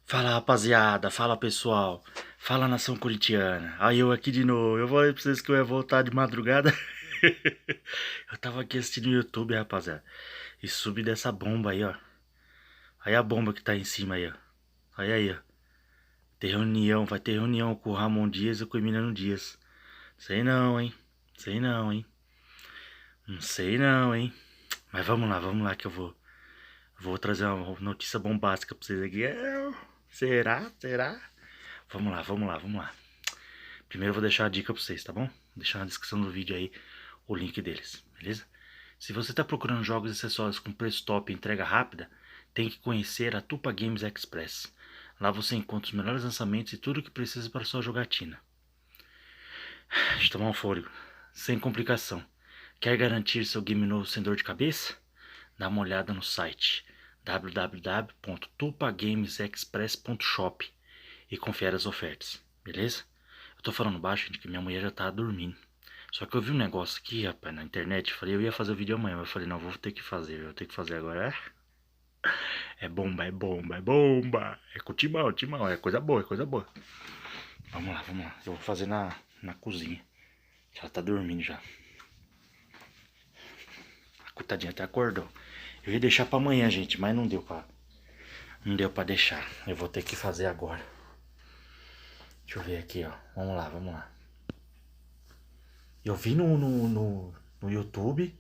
Fala rapaziada, fala pessoal, fala nação corintiana. Aí eu aqui de novo, eu falei pra vocês que eu ia voltar de madrugada. Eu tava aqui assistindo o YouTube, rapaziada, e subi dessa bomba aí, ó. Aí a bomba que tá em cima aí, ó. Aí, ó. Tem reunião, vai ter reunião com o Ramon Dias e com o Emiliano Dias. Sei não, hein. Sei não, hein. Não sei não, hein. Mas vamos lá que eu vou trazer uma notícia bombástica pra vocês aqui. Será? Será? Vamos lá. Primeiro eu vou deixar a dica pra vocês, tá bom? Vou deixar na descrição do vídeo aí o link deles, beleza? Se você está procurando jogos e acessórios com preço top e entrega rápida, tem que conhecer a Tupa Games Express. Lá você encontra os melhores lançamentos e tudo o que precisa para sua jogatina. Deixa eu tomar um fôlego. Sem complicação. Quer garantir seu game novo sem dor de cabeça? Dá uma olhada no site www.tupagamesexpress.shop e confere as ofertas, beleza? Eu tô falando baixo, gente, que minha mulher já tá dormindo. Só que eu vi um negócio aqui, rapaz, na internet. Eu falei, eu ia fazer o vídeo amanhã. Mas eu falei, não, vou ter que fazer. Eu vou ter que fazer agora. É bomba, é bomba, é bomba. É com timão, timão. É coisa boa, é coisa boa. Vamos lá, vamos lá. Eu vou fazer na cozinha. Já tá dormindo já. A coitadinha até acordou. Eu ia deixar pra amanhã, gente, mas não deu pra deixar. Eu vou ter que fazer agora. Deixa eu ver aqui, ó. Vamos lá, vamos lá. Eu vi no YouTube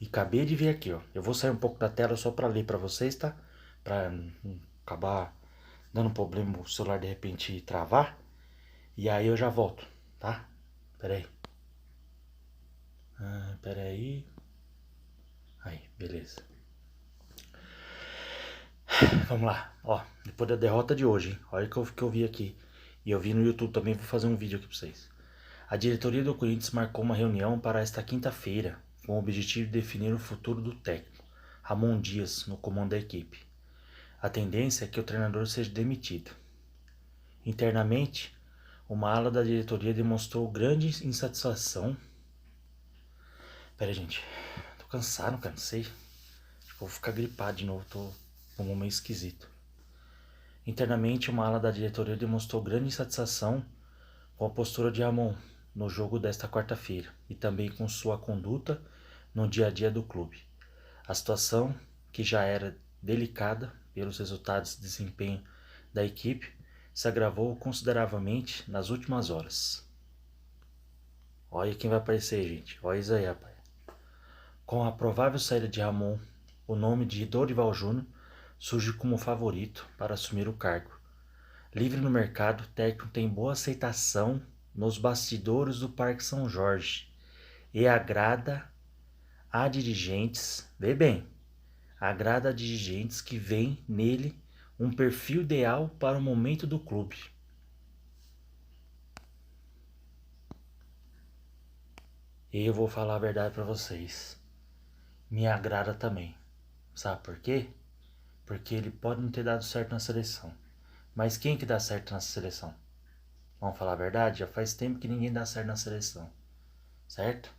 e acabei de ver aqui, ó. Eu vou sair um pouco da tela só pra ler pra vocês, tá? Pra não acabar dando problema o celular de repente travar. E aí eu já volto, tá? Pera aí. Pera aí. Aí, beleza. Vamos lá. Ó, depois da derrota de hoje, hein? Olha o que eu vi aqui. E eu vi no YouTube também, vou fazer um vídeo aqui pra vocês. A diretoria do Corinthians marcou uma reunião para esta quinta-feira, com o objetivo de definir o futuro do técnico, Ramon Dias, no comando da equipe. A tendência é que o treinador seja demitido. Internamente, uma ala da diretoria demonstrou grande insatisfação. Pera aí, gente. Tô cansado, cara, não sei. Acho que vou ficar gripado de novo, tô com um meio esquisito. Internamente, uma ala da diretoria demonstrou grande insatisfação com a postura de Ramon no jogo desta quarta-feira e também com sua conduta no dia a dia do clube. A situação, que já era delicada pelos resultados de desempenho da equipe, se agravou consideravelmente nas últimas horas. Olha quem vai aparecer, gente. Olha isso aí, rapaz. Com a provável saída de Ramon, o nome de Dorival Júnior surge como favorito para assumir o cargo. Livre no mercado, o técnico tem boa aceitação nos bastidores do Parque São Jorge e agrada a dirigentes, vê bem, agrada a dirigentes que veem nele um perfil ideal para o momento do clube. E eu vou falar a verdade para vocês. Me agrada também. Sabe por quê? Porque ele pode não ter dado certo na seleção. Mas quem que dá certo na seleção? Vamos falar a verdade? Já faz tempo que ninguém dá certo na seleção. Certo?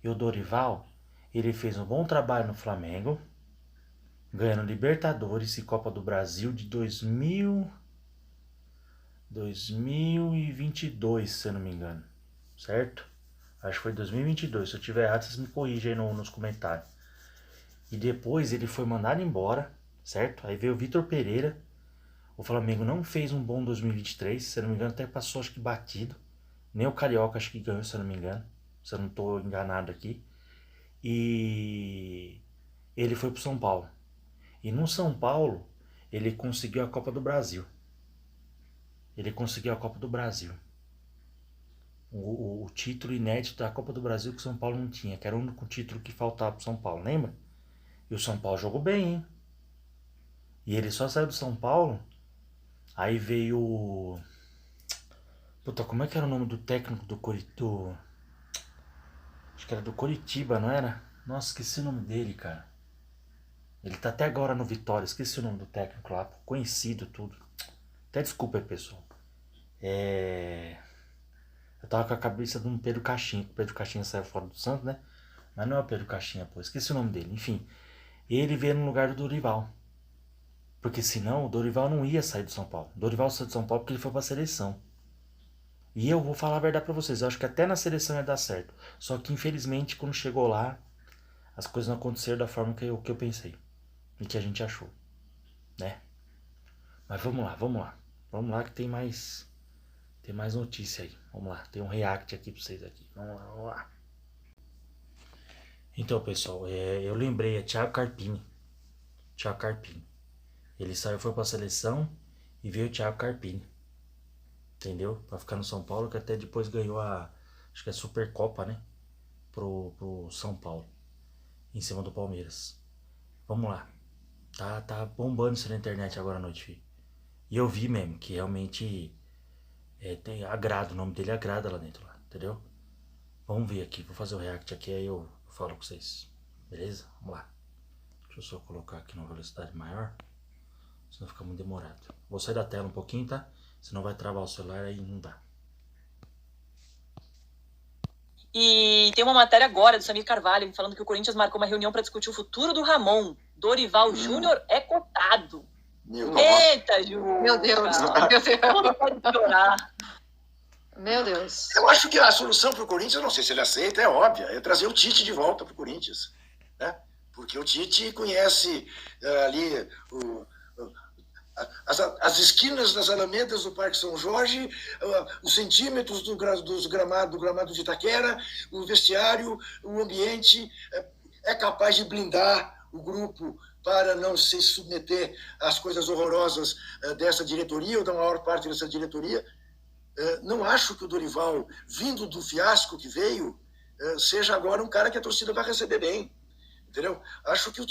E o Dorival, ele fez um bom trabalho no Flamengo, ganhando Libertadores e Copa do Brasil de 2022, se eu não me engano. Certo? Acho que foi 2022. Se eu tiver errado, vocês me corrigem aí nos comentários. E depois ele foi mandado embora, certo? Aí veio o Vitor Pereira. O Flamengo não fez um bom 2023, se eu não me engano, até passou acho que batido. Nem o Carioca acho que ganhou, se eu não me engano. Se eu não estou enganado aqui. E ele foi pro São Paulo. E no São Paulo, ele conseguiu a Copa do Brasil. Ele conseguiu a Copa do Brasil. O título inédito da Copa do Brasil que o São Paulo não tinha, que era o único título que faltava pro São Paulo, lembra? E o São Paulo jogou bem, hein? E ele só saiu do São Paulo. Aí veio. Puta, como é que era o nome do técnico do Coritiba? Acho que era do Coritiba, não era? Nossa, esqueci o nome dele, cara. Ele tá até agora no Vitória, esqueci o nome do técnico lá, conhecido tudo. Até desculpa aí, pessoal. Eu tava com a cabeça de um Pedro Caixinha, que o Pedro Caixinha saiu fora do Santos, né? Mas não é o Pedro Caixinha, pô, esqueci o nome dele. Enfim, ele veio no lugar do Dorival. Porque senão o Dorival não ia sair do São Paulo. O Dorival saiu do São Paulo porque ele foi pra seleção. E eu vou falar a verdade pra vocês. Eu acho que até na seleção ia dar certo. Só que infelizmente quando chegou lá, as coisas não aconteceram da forma que eu pensei. E que a gente achou. Né? Mas vamos lá, vamos lá. Vamos lá que tem mais notícia aí. Vamos lá, tem um react aqui pra vocês aqui. Vamos lá, vamos lá. Então, pessoal, eu lembrei, é Thiago Carpini. Thiago Carpini. Ele saiu, foi pra seleção e veio o Thiago Carpini. Entendeu? Pra ficar no São Paulo, que até depois ganhou acho que é Supercopa, né? Pro São Paulo. Em cima do Palmeiras. Vamos lá. Tá bombando isso na internet agora à noite, filho. E eu vi mesmo que realmente tem agrado, o nome dele agrada lá dentro, lá, entendeu? Vamos ver aqui, vou fazer o react aqui, aí eu falo com vocês. Beleza? Vamos lá. Deixa eu só colocar aqui numa velocidade maior, senão fica muito demorado. Vou sair da tela um pouquinho, tá? Senão vai travar o celular, aí não dá. E tem uma matéria agora do Samir Carvalho falando que o Corinthians marcou uma reunião para discutir o futuro do Ramon. Dorival Júnior é cotado. Eita, Ju! Meu Deus. Pode chorar. Meu Deus. Eu acho que a solução para o Corinthians, não sei se ele aceita, é óbvia, é trazer o Tite de volta para o Corinthians. Né? Porque o Tite conhece ali as esquinas das alamedas do Parque São Jorge, os centímetros do gramado de Itaquera, o vestiário, o ambiente, é capaz de blindar o grupo para não se submeter às coisas horrorosas dessa diretoria ou da maior parte dessa diretoria. Não acho que o Dorival, vindo do fiasco que veio, seja agora um cara que a torcida vai receber bem. Entendeu? Acho que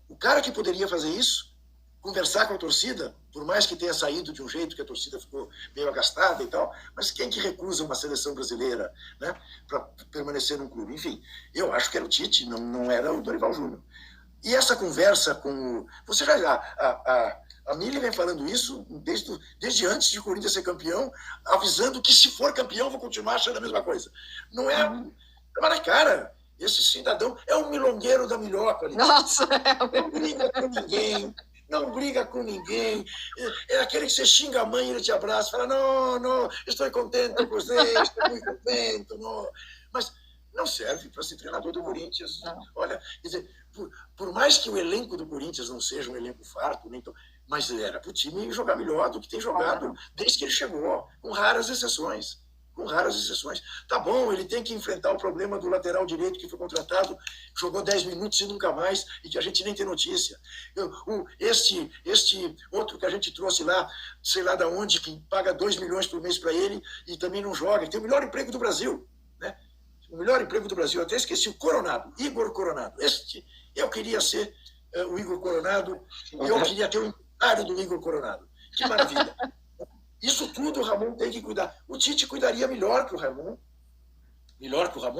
o cara que poderia fazer isso, conversar com a torcida, por mais que tenha saído de um jeito que a torcida ficou meio agastada e tal, mas quem que recusa uma seleção brasileira, né, para permanecer num clube? Enfim, eu acho que era o Tite, não era o Dorival Júnior. E essa conversa com... Você já... A Mili vem falando isso desde antes de o Corinthians ser campeão, avisando que se for campeão vou continuar achando a mesma coisa. Não é... Mas, cara, esse cidadão é um milongueiro da milhoca. Nossa! Não briga com ninguém. Não briga com ninguém. É aquele que você xinga a mãe e ele te abraça, fala, não, estou contente com você, estou muito contente. Não. Mas não serve para ser treinador do Corinthians. Olha, quer dizer, por mais que o elenco do Corinthians não seja um elenco farto, mas era para o time jogar melhor do que tem jogado desde que ele chegou, com raras exceções. Com raras exceções. Tá bom, ele tem que enfrentar o problema do lateral direito que foi contratado, jogou 10 minutos e nunca mais, e que a gente nem tem notícia. Este outro que a gente trouxe lá, sei lá de onde, que paga 2 milhões por mês para ele e também não joga, tem o melhor emprego do Brasil. Né? O melhor emprego do Brasil, eu até esqueci, o Coronado, Igor Coronado. Eu queria ser o Igor Coronado, eu queria ter o empresário do Igor Coronado. Que maravilha. Isso tudo o Ramon tem que cuidar. O Tite cuidaria melhor que o Ramon,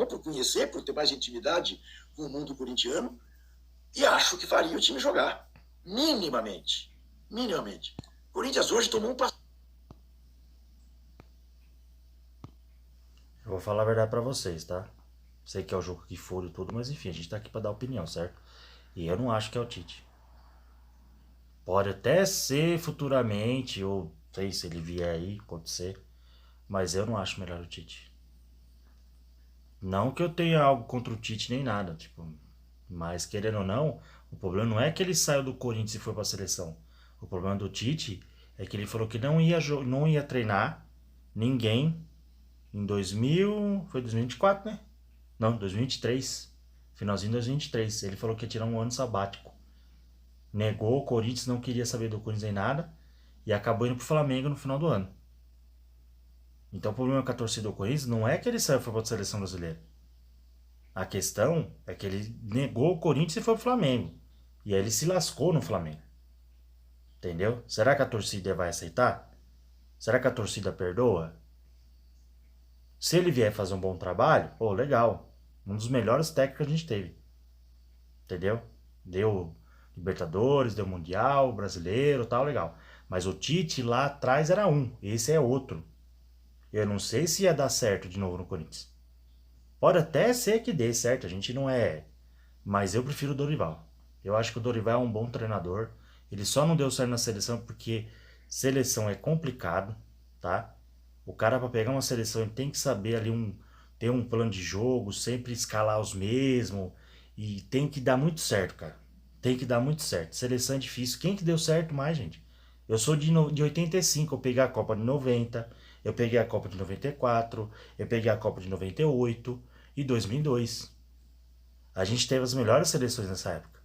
por conhecer, por ter mais intimidade com o mundo corintiano, e acho que faria o time jogar, minimamente. O Corinthians hoje tomou um passo. Eu vou falar a verdade pra vocês, tá? Sei que é o jogo que for e tudo, mas enfim, a gente tá aqui pra dar opinião, certo? E eu não acho que é o Tite. Pode até ser futuramente, ou sei se ele vier aí, pode ser. Mas eu não acho melhor o Tite. Não que eu tenha algo contra o Tite nem nada, tipo, mas querendo ou não, o problema não é que ele saiu do Corinthians e foi pra seleção. O problema do Tite é que ele falou que não ia treinar ninguém em 2024, né? Não, 2023. Finalzinho de 2023. Ele falou que ia tirar um ano sabático. Negou, o Corinthians não queria saber do Corinthians nem nada. E acabou indo pro Flamengo no final do ano. Então o problema com a torcida do Corinthians não é que ele saiu e foi pra seleção brasileira. A questão é que ele negou o Corinthians e foi pro Flamengo. E aí ele se lascou no Flamengo. Entendeu? Será que a torcida vai aceitar? Será que a torcida perdoa? Se ele vier fazer um bom trabalho, pô, legal. Um dos melhores técnicos que a gente teve. Entendeu? Deu Libertadores, deu Mundial, Brasileiro, tal, legal. Mas o Tite lá atrás era um, esse é outro. Eu não sei se ia dar certo de novo no Corinthians. Pode até ser que dê certo, a gente não é... Mas eu prefiro o Dorival. Eu acho que o Dorival é um bom treinador. Ele só não deu certo na seleção porque seleção é complicado, tá? O cara, para pegar uma seleção, ele tem que saber ali ter um plano de jogo, sempre escalar os mesmos, e tem que dar muito certo, cara. Tem que dar muito certo. Seleção é difícil. Quem que deu certo mais, gente? Eu sou de 85, eu peguei a Copa de 90, eu peguei a Copa de 94, eu peguei a Copa de 98 e 2002. A gente teve as melhores seleções nessa época.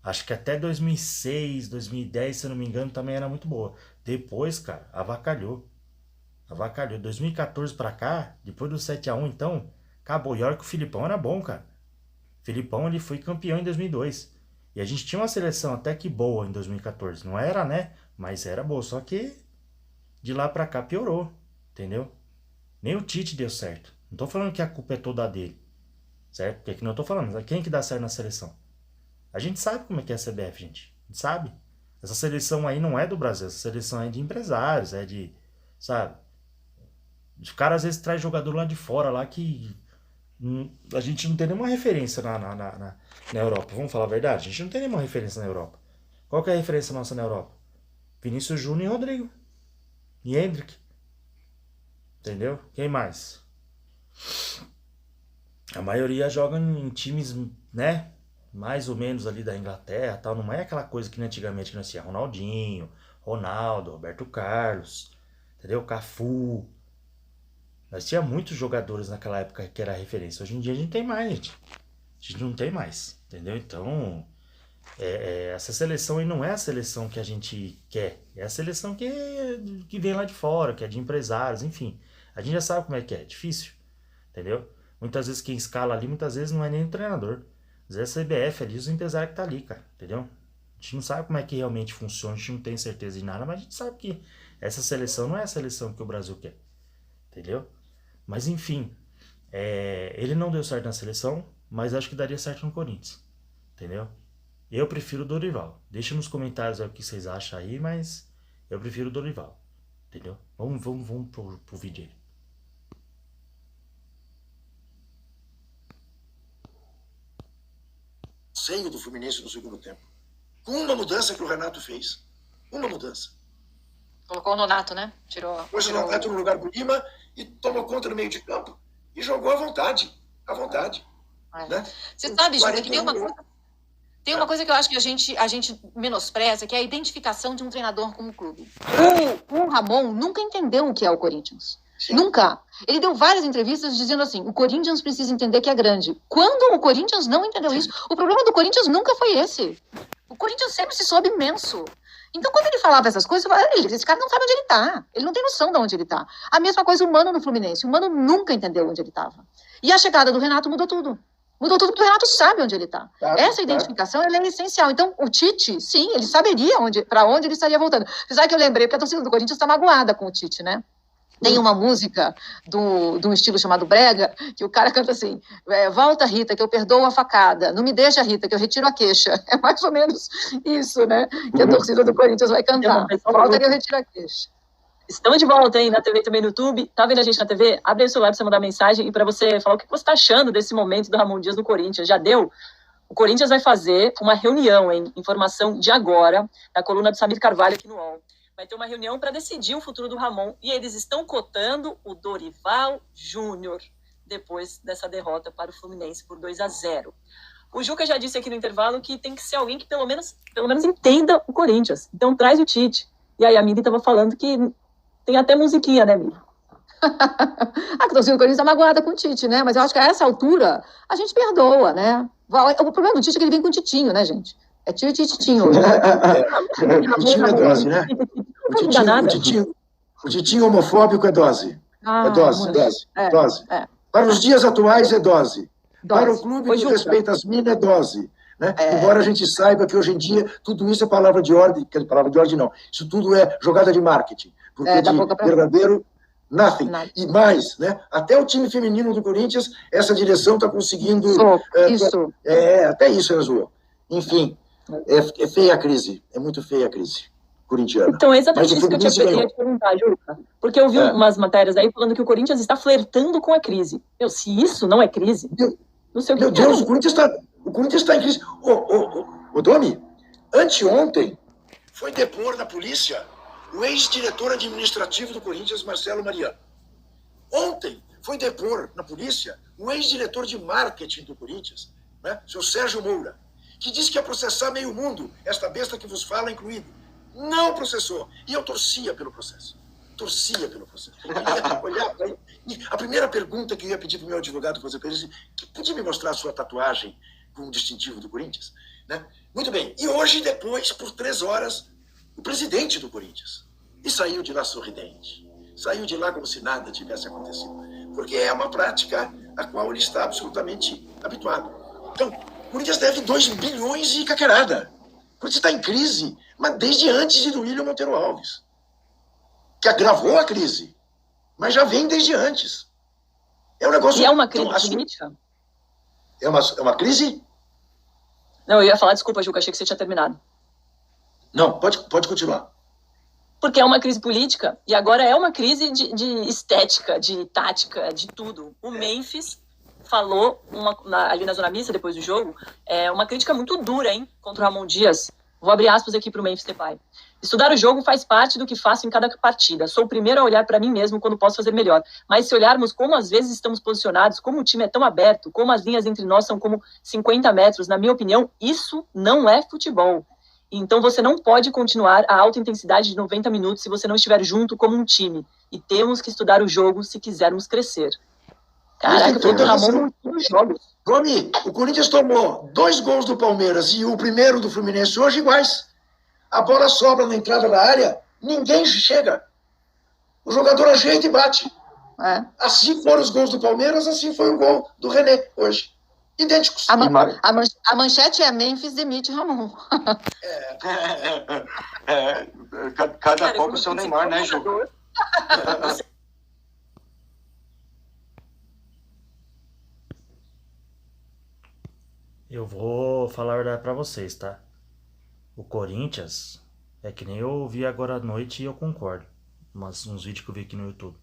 Acho que até 2006, 2010, se eu não me engano, também era muito boa. Depois, cara, avacalhou. Avacalhou. 2014 pra cá, depois do 7-1, então, acabou. E olha que o Filipão era bom, cara. O Filipão, ele foi campeão em 2002. E a gente tinha uma seleção até que boa em 2014. Não era, né? Mas era boa. Só que de lá pra cá piorou. Entendeu? Nem o Tite deu certo. Não tô falando que a culpa é toda dele. Certo? Porque aqui não tô falando. Quem que dá certo na seleção? A gente sabe como é que é a CBF, gente. A gente sabe. Essa seleção aí não é do Brasil. Essa seleção é de empresários. É de... Sabe? Os caras às vezes trazem jogador lá de fora, lá que a gente não tem nenhuma referência na Europa. Vamos falar a verdade? A gente não tem nenhuma referência na Europa. Qual que é a referência nossa na Europa? Vinícius Júnior e Rodrigo. E Hendrick. Entendeu? Quem mais? A maioria joga em times, né? Mais ou menos ali da Inglaterra, tal. Não é aquela coisa que antigamente que nós tinha Ronaldinho, Ronaldo, Roberto Carlos, entendeu? Cafu. Nós tinha muitos jogadores naquela época que era referência. Hoje em dia a gente tem mais, gente. A gente não tem mais, entendeu? Então, essa seleção aí não é a seleção que a gente quer. É a seleção que vem lá de fora, que é de empresários, enfim. A gente já sabe como é que é difícil, entendeu? Muitas vezes quem escala ali, muitas vezes não é nem o treinador. Às vezes é a CBF ali, os empresários que tá ali, cara, entendeu? A gente não sabe como é que realmente funciona, a gente não tem certeza de nada, mas a gente sabe que essa seleção não é a seleção que o Brasil quer, entendeu? Mas enfim, ele não deu certo na seleção, mas acho que daria certo no Corinthians, entendeu? Eu prefiro o Dorival. Deixa nos comentários aí o que vocês acham aí, mas eu prefiro o Dorival, entendeu? Vamos pro vídeo aí. Seio do Fluminense no segundo tempo. Com uma mudança que o Renato fez. Uma mudança. Colocou o Nonato, né? Pôs o Nonato no lugar do Lima e tomou conta no meio de campo. E jogou à vontade. À vontade. Né? Você sabe, Júlia, que tem uma coisa que eu acho que a gente menospreza, que é a identificação de um treinador com o clube. O Ramon nunca entendeu o que é o Corinthians. Sim. Nunca. Ele deu várias entrevistas dizendo assim, o Corinthians precisa entender que é grande. Quando o Corinthians não entendeu isso, o problema do Corinthians nunca foi esse. O Corinthians sempre se soube imenso. Então, quando ele falava essas coisas, eu falava, esse cara não sabe onde ele tá. Ele não tem noção de onde ele tá. A mesma coisa o Mano no Fluminense. O Mano nunca entendeu onde ele estava. E a chegada do Renato mudou tudo. Mudou tudo porque o Renato sabe onde ele está. Essa identificação ela é essencial. Então, o Tite, sim, ele saberia para onde ele estaria voltando. Apesar que eu lembrei, porque a torcida do Corinthians está magoada com o Tite, né? Tem uma música de um estilo chamado Brega, que o cara canta assim, volta Rita, que eu perdoo a facada, não me deixa Rita, que eu retiro a queixa. É mais ou menos isso, né? Que a torcida do Corinthians vai cantar. Volta que eu retiro a queixa. Estamos de volta aí na TV também no YouTube. Tá vendo a gente na TV? Abre aí o celular para você mandar mensagem e para você falar o que você está achando desse momento do Ramon Dias no Corinthians. Já deu? O Corinthians vai fazer uma reunião, hein? Informação de agora, da coluna do Samir Carvalho aqui no UOL. Vai ter uma reunião para decidir o futuro do Ramon e eles estão cotando o Dorival Júnior depois dessa derrota para o Fluminense por 2-0. O Juca já disse aqui no intervalo que tem que ser alguém que pelo menos entenda o Corinthians. Então traz o Tite. E aí a Miri estava falando que tem até musiquinha, né, Miri? A torcida do Corinthians está magoada com o Tite, né? Mas eu acho que a essa altura a gente perdoa, né? O problema do Tite é que ele vem com o Titinho, né, gente? É tio e Titinho. O Titinho é dose, né? O Titinho homofóbico é dose. É dose. Para os dias atuais é dose. Para o clube que respeita as minas é dose. Né? Embora a gente saiba que hoje em dia tudo isso é palavra de ordem, palavra de ordem não, isso tudo é jogada de marketing, porque de verdadeiro nothing. E mais, né? Até o time feminino do Corinthians, essa direção está conseguindo... Isso. Até isso é zoou. Enfim, é feia a crise, é muito feia a crise corintiana. Então, é exatamente isso que eu ia te perguntar, Juca. Porque eu vi umas matérias aí falando que o Corinthians está flertando com a crise. Se isso não é crise, não sei o que Meu Deus, o Corinthians está em crise. Ô, Domi, Anteontem, foi depor na polícia o ex-diretor administrativo do Corinthians, Marcelo Mariano. Ontem, foi depor na polícia o ex-diretor de marketing do Corinthians, né, seu Sérgio Moura, que disse que ia processar meio mundo, esta besta que vos fala incluído. Não processou. E eu torcia pelo processo. Torcia pelo processo. Eu ia olhar para ele. E a primeira pergunta que eu ia pedir para o meu advogado fazer para ele, que podia me mostrar a sua tatuagem com o distintivo do Corinthians? Né? Muito bem. E hoje, depois, por 3 horas, o presidente do Corinthians. E saiu de lá sorridente. Saiu de lá como se nada tivesse acontecido. Porque é uma prática a qual ele está absolutamente habituado. Então, o Corinthians deve 2 bilhões e caquerada. O Corinthians está em crise, mas desde antes de Duílio Monteiro Alves, que agravou a crise, mas já vem desde antes. É um negócio... E é uma crise política? É uma crise? Não, eu ia falar, desculpa, Juca, achei que você tinha terminado. Não, pode continuar. Porque é uma crise política e agora é uma crise de estética, de tática, de tudo. O Memphis falou ali na Zona Mista, depois do jogo, uma crítica muito dura, hein, contra o Ramon Dias. Vou abrir aspas aqui para o Memphis Depay. Estudar o jogo faz parte do que faço em cada partida. Sou o primeiro a olhar para mim mesmo quando posso fazer melhor. Mas se olharmos como às vezes estamos posicionados, como o time é tão aberto, como as linhas entre nós são como 50 metros, na minha opinião, isso não é futebol. Então você não pode continuar a alta intensidade de 90 minutos se você não estiver junto como um time. E temos que estudar o jogo se quisermos crescer. Caraca, foi o Ramon nos jogos. Gomi, o Corinthians tomou 2 gols do Palmeiras e o primeiro do Fluminense hoje iguais. A bola sobra na entrada da área, ninguém chega. O jogador ajeita e bate. Assim foram os gols do Palmeiras, assim foi o gol do René hoje. Idênticos. A manchete é Memphis demite Ramon. Cada qual com o seu Neymar, né, Ju? Eu vou falar a verdade pra vocês, tá? O Corinthians é que nem eu vi agora à noite e eu concordo. Uns vídeos que eu vi aqui no YouTube.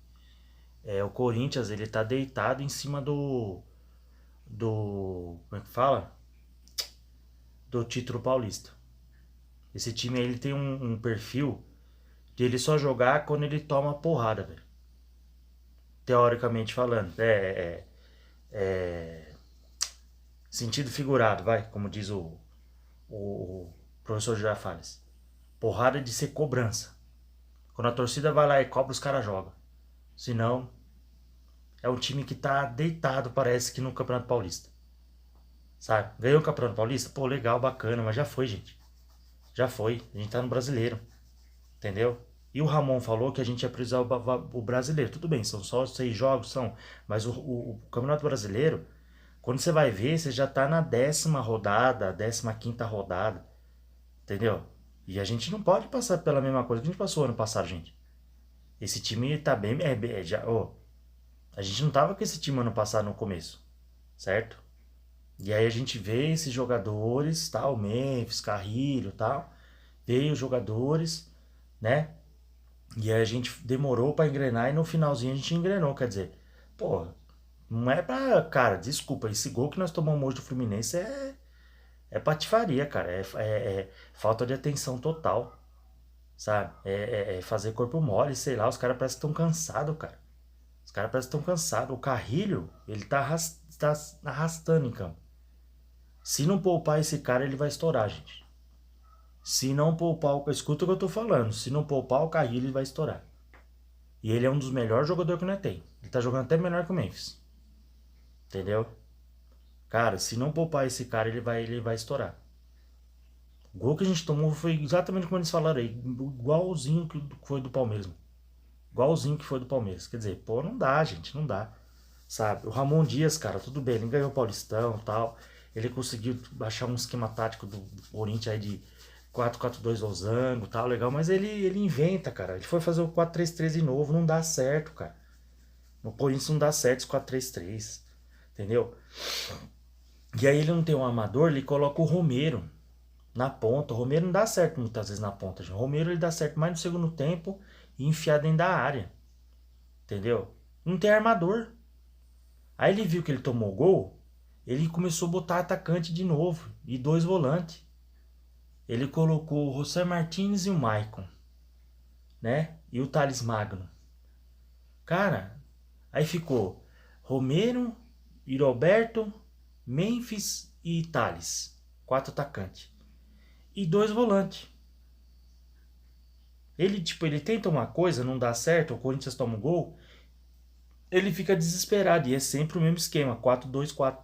O Corinthians, ele tá deitado em cima do como é que fala? Do título paulista. Esse time aí, ele tem um perfil de ele só jogar quando ele toma porrada, velho. Teoricamente falando. Sentido figurado, vai, como diz o professor Girafales. Porrada de ser cobrança. Quando a torcida vai lá e cobra, os caras jogam. Senão, é um time que tá deitado, parece que no Campeonato Paulista. Sabe? Ganhou o Campeonato Paulista? Pô, legal, bacana, mas já foi, gente. Já foi. A gente tá no Brasileiro. Entendeu? E o Ramon falou que a gente ia precisar o Brasileiro. Tudo bem, são só 6 jogos, são. Mas o Campeonato Brasileiro, quando você vai ver, você já tá na 10ª rodada, 15ª rodada. Entendeu? E a gente não pode passar pela mesma coisa que a gente passou ano passado, gente. Esse time tá bem... a gente não tava com esse time ano passado no começo. Certo? E aí a gente vê esses jogadores, tal, Memphis, Carrilho, tal. Veio os jogadores, né? E aí a gente demorou pra engrenar e no finalzinho a gente engrenou, quer dizer... Pô, não é pra... Cara, desculpa, esse gol que nós tomamos hoje do Fluminense é patifaria, cara. É falta de atenção total, sabe? É fazer corpo mole, sei lá. Os caras parecem que estão cansados, cara. Os caras parecem que estão cansados. O Carrilho, ele tá arrastando em campo. Se não poupar esse cara, ele vai estourar, gente. Se não poupar... Escuta o que eu tô falando. Se não poupar o Carrilho, ele vai estourar. E ele é um dos melhores jogadores que nós tem. Ele tá jogando até melhor que o Memphis. Entendeu? Cara, se não poupar esse cara, ele vai estourar. O gol que a gente tomou foi exatamente como eles falaram aí. Igualzinho que foi do Palmeiras. Igualzinho que foi do Palmeiras. Quer dizer, pô, não dá, gente. Não dá. Sabe? O Ramon Dias, cara, tudo bem. Ele ganhou o Paulistão e tal. Ele conseguiu achar um esquema tático do Corinthians aí de 4-4-2 losango e tal. Legal. Mas ele inventa, cara. Ele foi fazer o 4-3-3 de novo. Não dá certo, cara. No Corinthians não dá certo esse 4-3-3. Entendeu? E aí ele não tem um armador, ele coloca o Romero na ponta. O Romero não dá certo muitas vezes na ponta. O Romero ele dá certo mais no segundo tempo e enfiar dentro da área. Entendeu? Não tem armador. Aí ele viu que ele tomou o gol, ele começou a botar atacante de novo e 2 volantes. Ele colocou o José Martínez e o Maicon, né? E o Thales Magno. Cara, aí ficou Romero, Roberto, Memphis e Thales. 4 atacantes. E 2 volantes. Ele tenta uma coisa, não dá certo, o Corinthians toma um gol, ele fica desesperado. E é sempre o mesmo esquema, 4-2-4.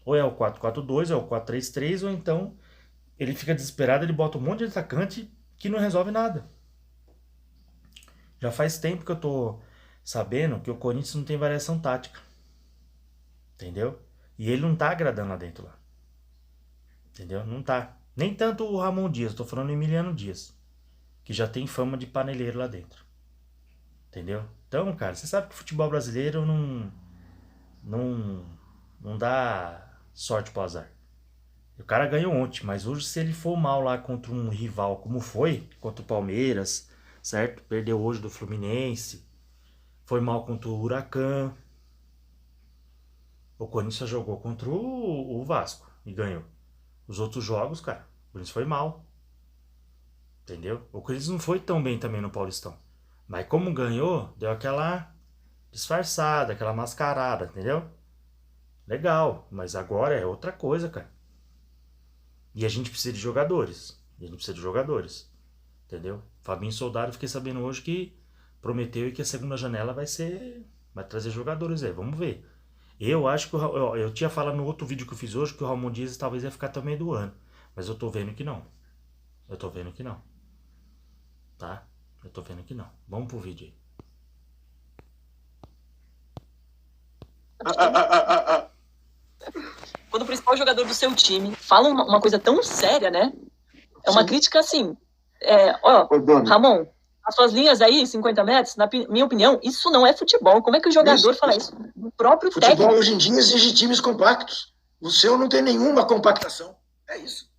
Ou é o 4-4-2, ou é o 4-3-3, ou então ele fica desesperado, ele bota um monte de atacante que não resolve nada. Já faz tempo que eu tô sabendo que o Corinthians não tem variação tática. Entendeu? E ele não tá agradando lá dentro lá. Entendeu? Não tá. Nem tanto o Ramon Dias, tô falando do Emiliano Dias, que já tem fama de paneleiro lá dentro. Entendeu? Então, cara, você sabe que o futebol brasileiro não dá sorte pro azar. O cara ganhou ontem, mas hoje se ele for mal lá contra um rival como foi, contra o Palmeiras, certo? Perdeu hoje do Fluminense, foi mal contra o Huracan. O Corinthians jogou contra o Vasco e ganhou. Os outros jogos, cara, o Corinthians foi mal. Entendeu? O Corinthians não foi tão bem também no Paulistão. Mas como ganhou, deu aquela disfarçada, aquela mascarada, entendeu? Legal, mas agora é outra coisa, cara. E a gente precisa de jogadores. Entendeu? Fabinho Soldado, fiquei sabendo hoje que prometeu que a segunda janela vai trazer jogadores aí. Vamos ver. Eu acho que eu tinha falado no outro vídeo que eu fiz hoje que o Ramon Dias talvez ia ficar até o meio do ano. Mas eu tô vendo que não. Tá? Eu tô vendo que não. Vamos pro vídeo aí. Quando o principal jogador do seu time fala uma coisa tão séria, né? É uma crítica assim. Ramon, as suas linhas aí, 50 metros, na minha opinião, isso não é futebol. Como é que o jogador fala isso? O próprio futebol técnico. Hoje em dia exige times compactos. O seu não tem nenhuma compactação. É isso.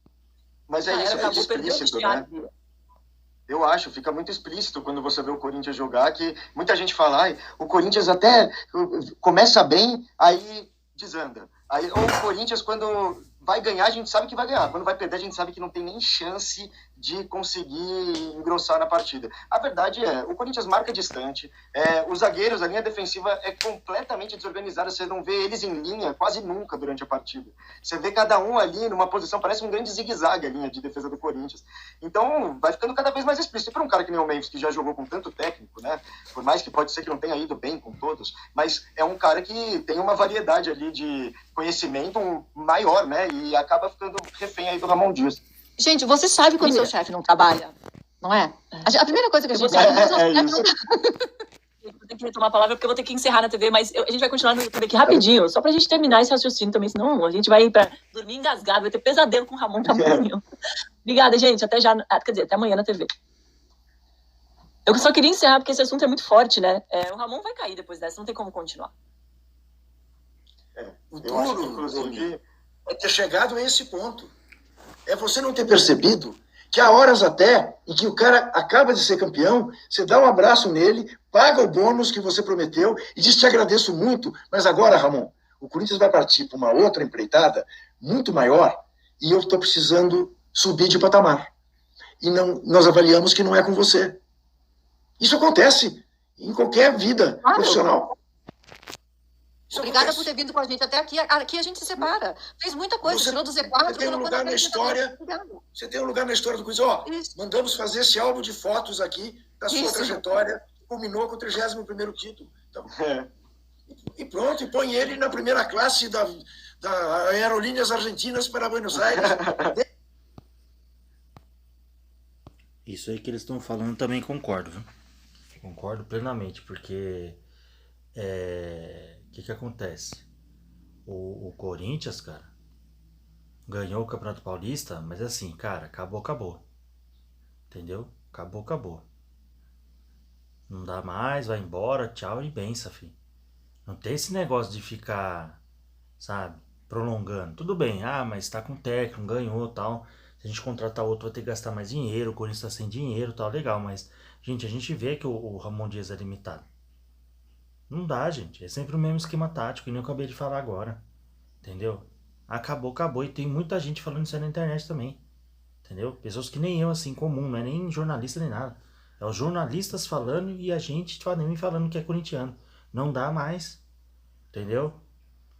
Mas é isso, é explícito, né? Eu acho, fica muito explícito quando você vê o Corinthians jogar, que muita gente fala, o Corinthians até começa bem, aí desanda. Aí, ou o Corinthians, quando vai ganhar, a gente sabe que vai ganhar. Quando vai perder, a gente sabe que não tem nem chance de conseguir engrossar na partida. A verdade é, o Corinthians marca distante, os zagueiros, a linha defensiva é completamente desorganizada, você não vê eles em linha quase nunca durante a partida. Você vê cada um ali numa posição, parece um grande zigue-zague a linha de defesa do Corinthians. Então, vai ficando cada vez mais explícito. E para um cara que nem o Memphis, que já jogou com tanto técnico, né? Por mais que pode ser que não tenha ido bem com todos, mas é um cara que tem uma variedade ali de conhecimento maior, né? E acaba ficando refém aí do Ramon Dias. Gente, você sabe quando seu chefe não trabalha, não é? A primeira coisa que a gente sabe é quando seu chefe não Eu tenho que retomar a palavra porque eu vou ter que encerrar na TV, mas a gente vai continuar no YouTube aqui rapidinho, só pra gente terminar esse raciocínio também, senão a gente vai ir pra dormir engasgado, vai ter pesadelo com o Ramon tamanho. Obrigada, gente, até já, quer dizer, até amanhã na TV. Eu só queria encerrar porque esse assunto é muito forte, né? O Ramon vai cair depois dessa, não tem como continuar. O duro, inclusive, é ter chegado a esse ponto. É você não ter percebido que há horas até em que o cara acaba de ser campeão, você dá um abraço nele, paga o bônus que você prometeu e diz: te agradeço muito, mas agora, Ramon, o Corinthians vai partir para uma outra empreitada muito maior e eu estou precisando subir de patamar. E nós avaliamos que não é com você. Isso acontece em qualquer vida profissional. Obrigada por ter vindo com a gente até aqui. Aqui a gente se separa. Fez muita coisa, tirou do Z4. Você tem um lugar na história. Você tem um lugar na história do Corinthians. Mandamos fazer esse álbum de fotos aqui da sua trajetória. Culminou com o 31º título. Então, e pronto, e põe ele na primeira classe da Aerolíneas Argentinas para Buenos Aires. Isso aí que eles estão falando também concordo, viu? Concordo plenamente, porque o que acontece? O Corinthians, cara, ganhou o Campeonato Paulista, mas assim, cara, acabou. Entendeu? Acabou. Não dá mais, vai embora, tchau e benção, filho. Não tem esse negócio de ficar, sabe, prolongando. Tudo bem, mas tá com técnico, ganhou, tal. Se a gente contratar outro, vai ter que gastar mais dinheiro, o Corinthians tá sem dinheiro, tal, legal. Mas, gente, a gente vê que o Ramon Dias é limitado. Não dá, gente. É sempre o mesmo esquema tático, que nem eu acabei de falar agora. Entendeu? Acabou. E tem muita gente falando isso aí na internet também. Entendeu? Pessoas que nem eu, assim, comum, não é nem jornalista nem nada. É os jornalistas falando e a gente falando que é corintiano. Não dá mais. Entendeu?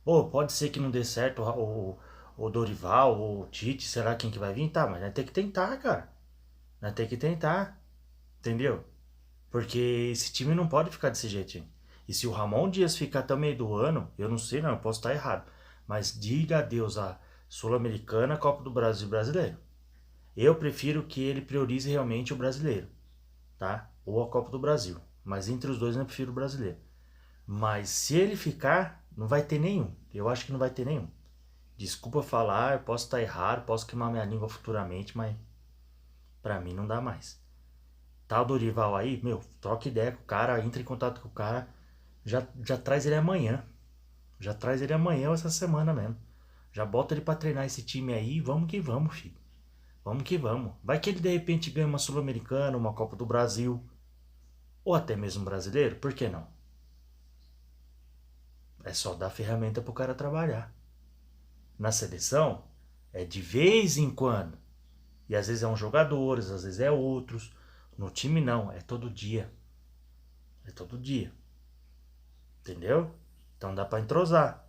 Ou pode ser que não dê certo o Dorival, ou o Tite, será quem que vai vir? Tá, mas nós tem que tentar, cara. Nós tem que tentar. Entendeu? Porque esse time não pode ficar desse jeito, hein? E se o Ramon Dias ficar até o meio do ano, eu não sei não, eu posso estar errado. Mas diga adeus à Sul-Americana, Copa do Brasil e Brasileiro. Eu prefiro que ele priorize realmente o brasileiro, tá? Ou a Copa do Brasil. Mas entre os dois eu prefiro o brasileiro. Mas se ele ficar, não vai ter nenhum. Eu acho que não vai ter nenhum. Desculpa falar, eu posso estar errado, posso queimar minha língua futuramente, mas pra mim não dá mais. Tá o Dorival aí, meu, troca ideia com o cara, entra em contato com o cara, já traz ele amanhã. Já traz ele amanhã ou essa semana mesmo. Já bota ele pra treinar esse time aí, vamos que vamos, filho. Vamos que vamos. Vai que ele de repente ganha uma Sul-Americana, uma Copa do Brasil. Ou até mesmo um brasileiro, por que não? É só dar ferramenta pro cara trabalhar. Na seleção, é de vez em quando. E às vezes é uns jogadores, às vezes é outros. No time não, é todo dia. É todo dia. Entendeu? Então dá pra entrosar.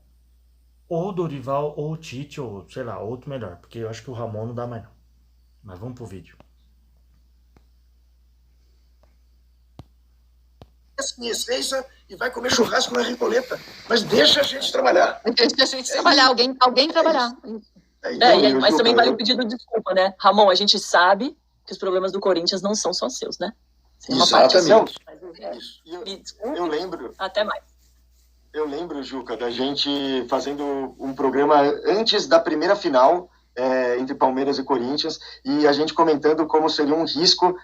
Ou o Dorival, ou o Tite, ou sei lá, outro melhor. Porque eu acho que o Ramon não dá mais não. Mas vamos pro vídeo. Minha essência e vai comer churrasco na Recoleta. Mas deixa a gente trabalhar. Deixa a gente trabalhar, alguém trabalhar. Mas também vale o pedido de desculpa, né? Ramon, a gente sabe que os problemas do Corinthians não são só seus, né? Exatamente. Eu lembro. Até mais. Eu lembro, Juca, da gente fazendo um programa antes da primeira final entre Palmeiras e Corinthians, e a gente comentando como seria um risco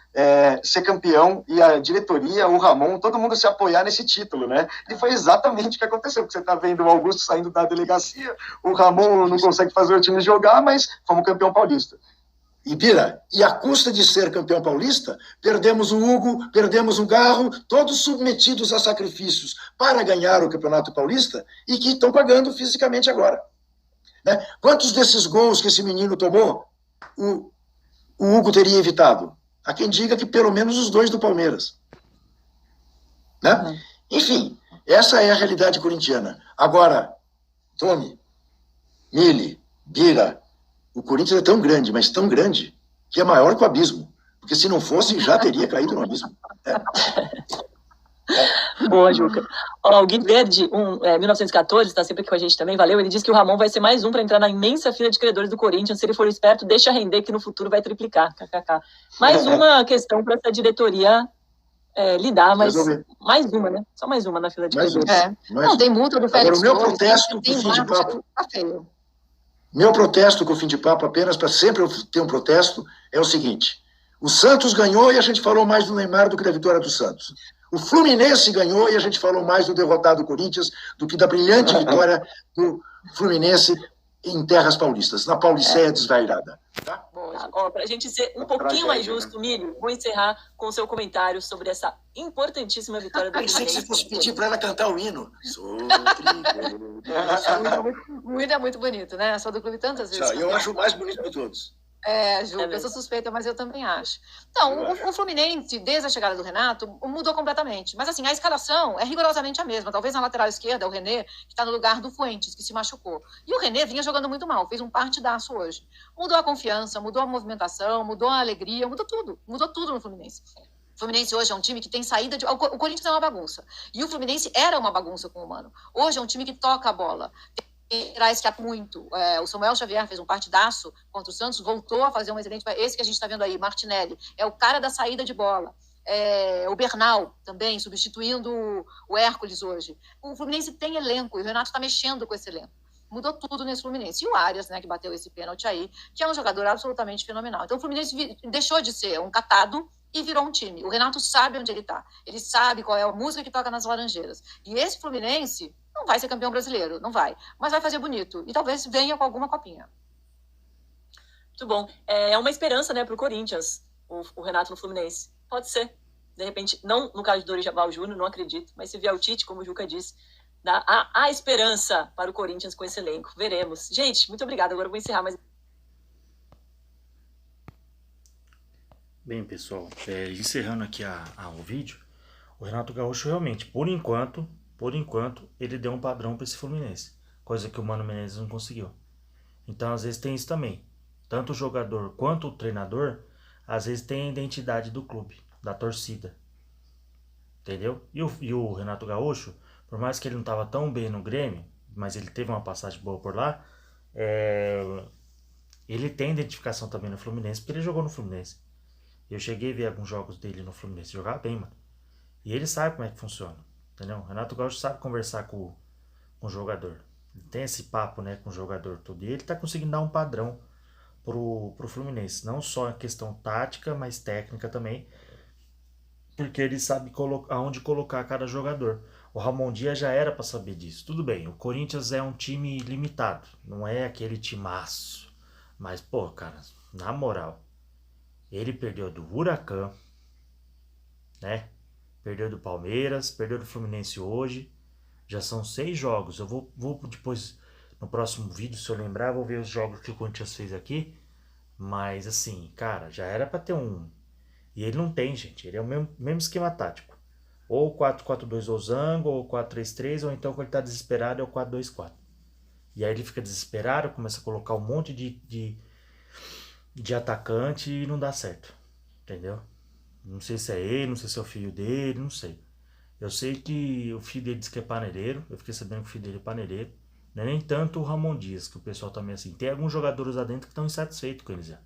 ser campeão e a diretoria, o Ramon, todo mundo se apoiar nesse título, né? E foi exatamente o que aconteceu, porque você está vendo o Augusto saindo da delegacia, o Ramon não consegue fazer o time jogar, mas fomos campeão paulista. E Bira, e à custa de ser campeão paulista, perdemos o Hugo, perdemos o Garro, todos submetidos a sacrifícios para ganhar o Campeonato Paulista e que estão pagando fisicamente agora. Né? Quantos desses gols que esse menino tomou, o Hugo teria evitado? Há quem diga que pelo menos os 2 do Palmeiras. Né? Enfim, essa é a realidade corintiana. Agora, Tony, Mili, Bira, o Corinthians é tão grande, mas tão grande, que é maior que o abismo. Porque se não fosse, já teria caído no abismo. Boa, Juca. O Gui Verde, 1914, está sempre aqui com a gente também, valeu. Ele diz que o Ramon vai ser mais um para entrar na imensa fila de credores do Corinthians. Se ele for esperto, deixa render que no futuro vai triplicar. KKK. Mais uma questão para essa diretoria lidar, mas mais uma, né? Só mais uma na fila de credores. Não, tem multa do Félix. Agora, o meu protesto com o fim de papo... Tá feio. Meu protesto com o fim de papo, apenas para sempre eu ter um protesto, é o seguinte: o Santos ganhou e a gente falou mais do Neymar do que da vitória do Santos. O Fluminense ganhou e a gente falou mais do derrotado Corinthians do que da brilhante vitória do Fluminense em terras paulistas, na Pauliceia desvairada. Tá? Para a gente ser um pouquinho mais justo, Milho, vou encerrar com o seu comentário sobre essa importantíssima vitória do Fluminense. Pensei que você fosse pedir para ela cantar o hino. O hino é muito bonito, né? Só do clube tantas vezes. Eu acho o mais bonito de todos. Ju, eu sou suspeita, mas eu também acho. Então, o Fluminense, desde a chegada do Renato, mudou completamente. Mas, assim, a escalação é rigorosamente a mesma. Talvez na lateral esquerda, o René, que está no lugar do Fuentes, que se machucou. E o René vinha jogando muito mal, fez um partidaço hoje. Mudou a confiança, mudou a movimentação, mudou a alegria, mudou tudo. Mudou tudo no Fluminense. O Fluminense hoje é um time que tem saída de... O Corinthians é uma bagunça. E o Fluminense era uma bagunça com o Mano. Hoje é um time que toca a bola. Traz que há muito. O Samuel Xavier fez um partidaço contra o Santos, voltou a fazer um excelente. Esse que a gente está vendo aí, Martinelli, é o cara da saída de bola. O Bernal também, substituindo o Hércules hoje. O Fluminense tem elenco, e o Renato está mexendo com esse elenco. Mudou tudo nesse Fluminense. E o Arias, né, que bateu esse pênalti aí, que é um jogador absolutamente fenomenal. Então o Fluminense deixou de ser um catado e virou um time. O Renato sabe onde ele está. Ele sabe qual é a música que toca nas Laranjeiras. E esse Fluminense não vai ser campeão brasileiro, não vai. Mas vai fazer bonito. E talvez venha com alguma copinha. Muito bom. É uma esperança, né, para o Corinthians, o Renato no Fluminense. Pode ser. De repente, não no caso de Dorival Júnior, não acredito. Mas se vier o Tite, como o Juca disse, há esperança para o Corinthians com esse elenco. Veremos. Gente, muito obrigada. Agora eu vou encerrar, mas... Bem, pessoal, encerrando aqui o vídeo, o Renato Gaúcho realmente, por enquanto, ele deu um padrão para esse Fluminense, coisa que o Mano Menezes não conseguiu. Então, às vezes tem isso também. Tanto o jogador quanto o treinador, às vezes tem a identidade do clube, da torcida. Entendeu? E o Renato Gaúcho, por mais que ele não estava tão bem no Grêmio, mas ele teve uma passagem boa por lá, ele tem identificação também no Fluminense, porque ele jogou no Fluminense. Eu cheguei a ver alguns jogos dele no Fluminense, jogava bem, mano. E ele sabe como é que funciona, entendeu? O Renato Gaúcho sabe conversar com o jogador. Ele tem esse papo, né, com o jogador todo. E ele tá conseguindo dar um padrão pro Fluminense. Não só a questão tática, mas técnica também. Porque ele sabe aonde colocar cada jogador. O Ramon Dias já era para saber disso. Tudo bem, o Corinthians é um time limitado. Não é aquele timaço. Mas, pô, cara, na moral, ele perdeu do Huracan, né? Perdeu do Palmeiras, perdeu do Fluminense hoje. Já são 6 jogos. Eu vou depois, no próximo vídeo, se eu lembrar, vou ver os jogos que o Corinthians fez aqui. Mas assim, cara, já era pra ter um. E ele não tem, gente. Ele é o mesmo esquema tático. Ou 4-4-2 losango, ou 4-3-3, ou então quando ele tá desesperado é o 4-2-4. E aí ele fica desesperado, começa a colocar um monte de atacante e não dá certo. Entendeu? Não sei se é ele, não sei se é o filho dele, não sei. Eu sei que o filho dele diz que é paneleiro. Eu fiquei sabendo que o filho dele é paneleiro. Não é nem tanto o Ramon Dias, que o pessoal também assim. Tem alguns jogadores lá dentro que estão insatisfeitos com eles já.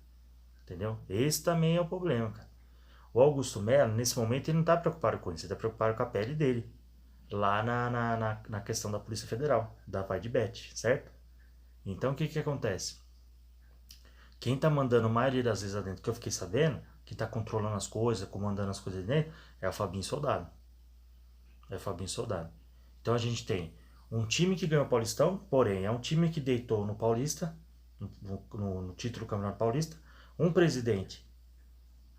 Entendeu? Esse também é o problema, cara. O Augusto Melo, nesse momento, ele não tá preocupado com isso. Ele tá preocupado com a pele dele. Lá na questão da Polícia Federal. Da Vai de Bet, certo? Então, o que acontece? Quem tá mandando a maioria das vezes lá dentro, que eu fiquei sabendo, que tá controlando as coisas, comandando as coisas dentro, é o Fabinho Soldado. É o Fabinho Soldado. Então a gente tem um time que ganhou o Paulistão, porém é um time que deitou no Paulista, no título do Campeonato Paulista, um presidente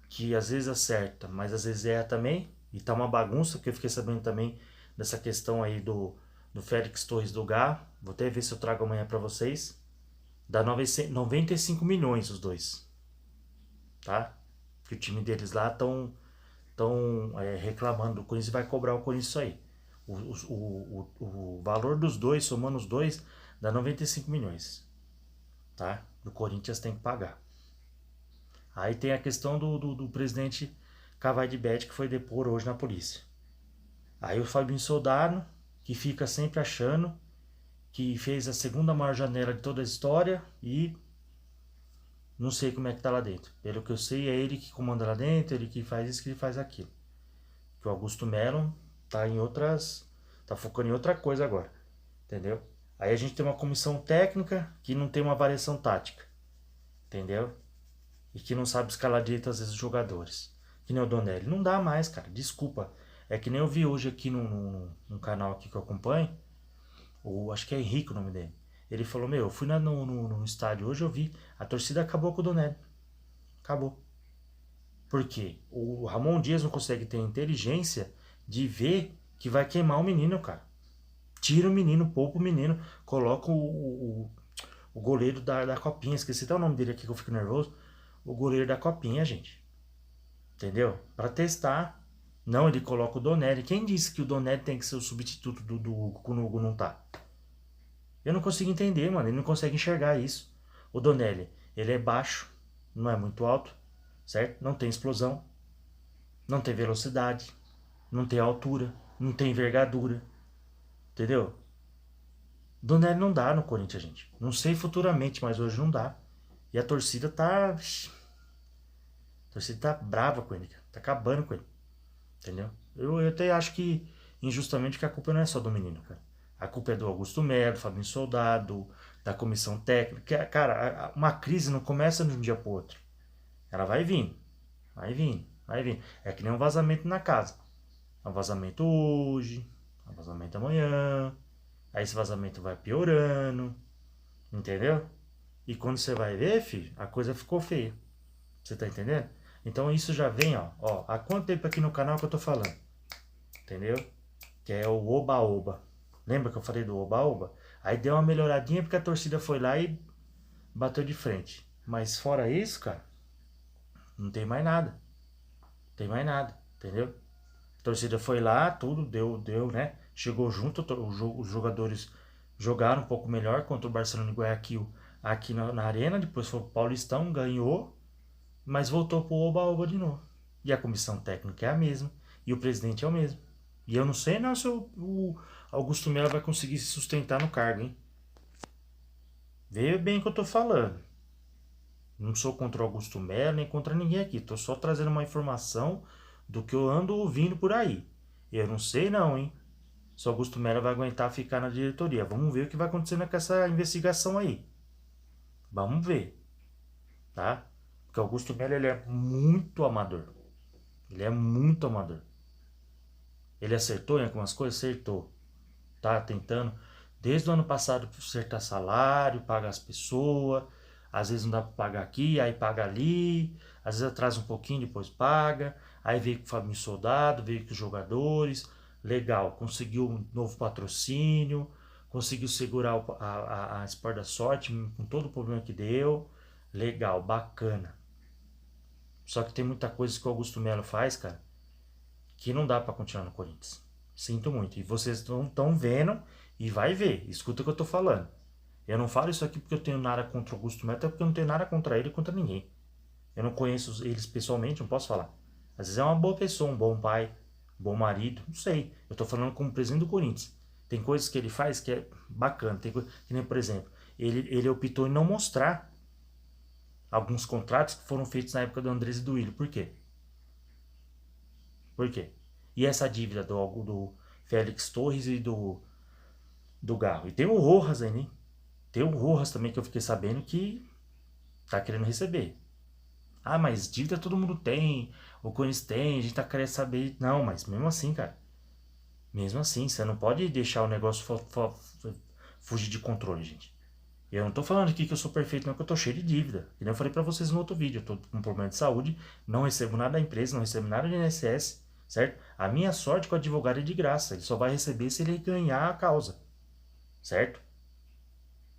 que às vezes acerta, mas às vezes erra também, e tá uma bagunça, que eu fiquei sabendo também dessa questão aí do Félix Torres do Gá, vou até ver se eu trago amanhã pra vocês, dá 95 milhões os dois, tá? Que o time deles lá estão reclamando do Corinthians e vai cobrar o Corinthians isso aí. O valor dos dois, somando os dois, dá 95 milhões. Tá? O Corinthians tem que pagar. Aí tem a questão do presidente Cavai de Bet, que foi depor hoje na polícia. Aí o Fabinho Soldado, que fica sempre achando que fez a segunda maior janela de toda a história e não sei como é que tá lá dentro. Pelo que eu sei, é ele que comanda lá dentro, ele que faz isso, que ele faz aquilo. Que o Augusto Melo tá focando em outra coisa agora. Entendeu? Aí a gente tem uma comissão técnica que não tem uma variação tática. Entendeu? E que não sabe escalar direito às vezes os jogadores. Que nem o Donelli. Não dá mais, cara. Desculpa. É que nem eu vi hoje aqui num canal aqui que eu acompanho. Acho que é Henrique o nome dele. Ele falou, eu fui no estádio hoje, eu vi. A torcida acabou com o Donelli. Acabou. Por quê? O Ramon Dias não consegue ter a inteligência de ver que vai queimar o menino, cara. Tira o menino, poupa o menino, coloca o goleiro da Copinha. Esqueci até o nome dele aqui que eu fico nervoso. O goleiro da Copinha, gente. Entendeu? Pra testar. Não, ele coloca o Donelli. Quem disse que o Donelli tem que ser o substituto do Hugo quando o Hugo não tá? Eu não consigo entender, mano. Ele não consegue enxergar isso. O Donelli, ele é baixo, não é muito alto, certo? Não tem explosão, não tem velocidade, não tem altura, não tem envergadura. Entendeu? Donelli não dá no Corinthians, gente. Não sei futuramente, mas hoje não dá. E a torcida tá... A torcida tá brava com ele, cara. Tá acabando com ele. Entendeu? Eu até acho que, injustamente, que a culpa não é só do menino, cara. A culpa é do Augusto Melo, do Fabinho Soldado, da comissão técnica. Cara, uma crise não começa de um dia pro outro. Ela vai vir. Vai vir. Vai vir. É que nem um vazamento na casa. É um vazamento hoje, um vazamento amanhã. Aí esse vazamento vai piorando. Entendeu? E quando você vai ver, filho, a coisa ficou feia. Você tá entendendo? Então isso já vem, ó. Há quanto tempo aqui no canal que eu tô falando? Entendeu? Que é o Oba-Oba. Lembra que eu falei do Oba-Oba? Aí deu uma melhoradinha porque a torcida foi lá e bateu de frente. Mas fora isso, cara, não tem mais nada. tem mais nada, entendeu? A torcida foi lá, tudo deu, né? Chegou junto, os jogadores jogaram um pouco melhor contra o Barcelona de Guayaquil aqui na arena, depois foi pro Paulistão, ganhou, mas voltou pro oba-oba de novo. E a comissão técnica é a mesma, e o presidente é o mesmo. E eu não sei não se o Augusto Melo vai conseguir se sustentar no cargo, hein? Veja bem o que eu tô falando. Não sou contra o Augusto Melo, nem contra ninguém aqui. Tô só trazendo uma informação do que eu ando ouvindo por aí. Eu não sei não, hein? Se o Augusto Melo vai aguentar ficar na diretoria. Vamos ver o que vai acontecer com essa investigação aí. Vamos ver. Tá? Porque o Augusto Melo, ele é muito amador. Ele é muito amador. Ele acertou em algumas coisas? Acertou. Tá tentando, desde o ano passado, acertar salário, pagar as pessoas. Às vezes não dá para pagar aqui, aí paga ali. Às vezes atrasa um pouquinho, depois paga. Aí veio com o Fabinho Soldado, veio com os jogadores. Legal, conseguiu um novo patrocínio. Conseguiu segurar a Sport da Sorte com todo o problema que deu. Legal, bacana. Só que tem muita coisa que o Augusto Melo faz, cara, que não dá para continuar no Corinthians. Sinto muito. E vocês estão vendo e vai ver. Escuta o que eu tô falando. Eu não falo isso aqui porque eu tenho nada contra o Augusto Melo, até porque eu não tenho nada contra ele e contra ninguém. Eu não conheço eles pessoalmente, não posso falar. Às vezes é uma boa pessoa, um bom pai, um bom marido, não sei. Eu tô falando como presidente do Corinthians. Tem coisas que ele faz que é bacana. Tem coisa, que nem, por exemplo, ele optou em não mostrar alguns contratos que foram feitos na época do Andrés e do Willian. Por quê? Por quê? E essa dívida do Félix Torres e do Garro? E tem o Rojas aí, né? Tem o Rojas também, que eu fiquei sabendo que tá querendo receber. Ah, mas dívida todo mundo tem, o Corinthians tem, a gente tá querendo saber. Não, mas mesmo assim, cara. Mesmo assim, você não pode deixar o negócio fugir de controle, gente. Eu não tô falando aqui que eu sou perfeito, não, que eu tô cheio de dívida. Que nem eu falei pra vocês no outro vídeo. Eu tô com um problema de saúde, não recebo nada da empresa, não recebo nada do INSS, certo? A minha sorte com o advogado é de graça. Ele só vai receber se ele ganhar a causa, certo?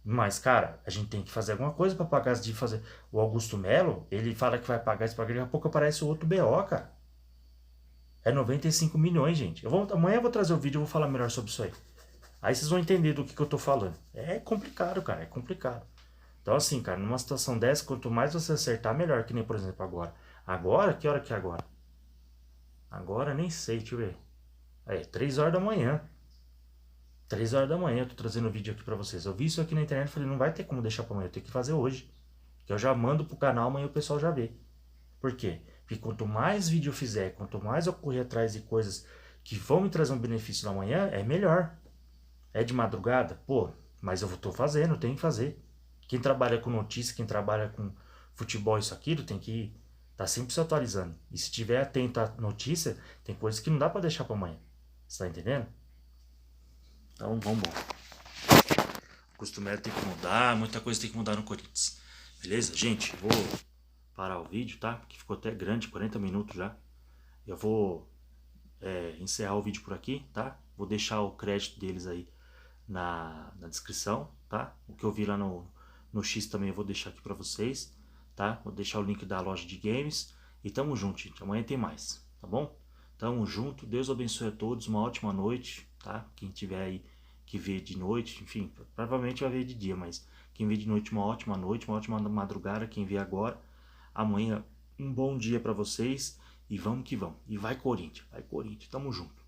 Mas, cara, a gente tem que fazer alguma coisa pra pagar as dívidas. O Augusto Melo, ele fala que vai pagar isso, daqui a pouco aparece o outro BO, cara. É 95 milhões, gente. Amanhã eu vou trazer o vídeo e vou falar melhor sobre isso aí. Aí vocês vão entender do que eu tô falando. É complicado, cara, é complicado. Então assim, cara, numa situação dessa, quanto mais você acertar, melhor. Que nem, por exemplo, agora. Agora? Que hora que é agora? Agora nem sei, deixa eu ver. É, 3 horas da manhã. 3 horas da manhã eu tô trazendo o vídeo aqui pra vocês. Eu vi isso aqui na internet e falei, não vai ter como deixar pra amanhã, eu tenho que fazer hoje. Que eu já mando pro canal, amanhã o pessoal já vê. Por quê? Porque quanto mais vídeo eu fizer, quanto mais eu correr atrás de coisas que vão me trazer um benefício na manhã, é melhor. É de madrugada? Pô, mas eu tô fazendo, eu tenho que fazer. Quem trabalha com notícia, quem trabalha com futebol, isso, aquilo, tem que tá sempre se atualizando. E se tiver atento à notícia, tem coisas que não dá pra deixar pra amanhã. Você tá entendendo? Então, vamos. O costumeiro tem que mudar, muita coisa tem que mudar no Corinthians. Beleza? Gente, vou parar o vídeo, tá? Porque ficou até grande, 40 minutos já. Eu vou encerrar o vídeo por aqui, tá? Vou deixar o crédito deles aí na descrição, tá? O que eu vi lá no X também eu vou deixar aqui pra vocês, tá? Vou deixar o link da loja de games. E tamo junto, gente. Amanhã tem mais, tá bom? Tamo junto. Deus abençoe a todos. Uma ótima noite, tá? Quem tiver aí que ver de noite, enfim, provavelmente vai ver de dia, mas quem vê de noite, uma ótima madrugada. Quem vê agora, amanhã, um bom dia pra vocês. E vamos que vamos. E vai Corinthians, tamo junto.